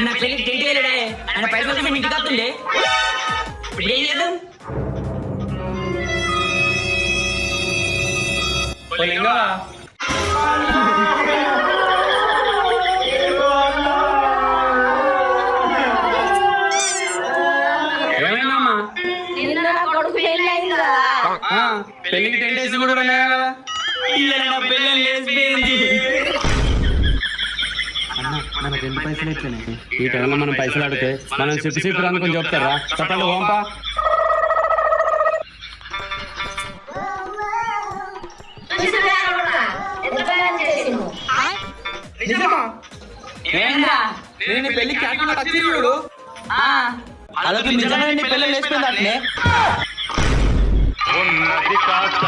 నా పెళ్లికి టెంట్ వెళ్ళాడే ఆయన పైసలు వస్తే ఇంటికి వస్తుండే ఇప్పుడు ఏం చేద్దాం ఏమైందమ్మా పెళ్లికి 10 days కూడా ఉన్నాయా కదా పెళ్ళి లేచిపోయింది మనకు 2 పైసలు ఇట్లనే ఈ టైంలో మనం పైసలు అడిగితే మనం సిప్పు అనుకుని చెప్తారా చెప్పండి ఓంపా ఏంద్రా నేను పెళ్లి క్యాటరింగ్ వచ్చి చూడు అదొక నిజమైన పెళ్ళి లేచిపోయింది అట్లే ఉన్నది కాస్త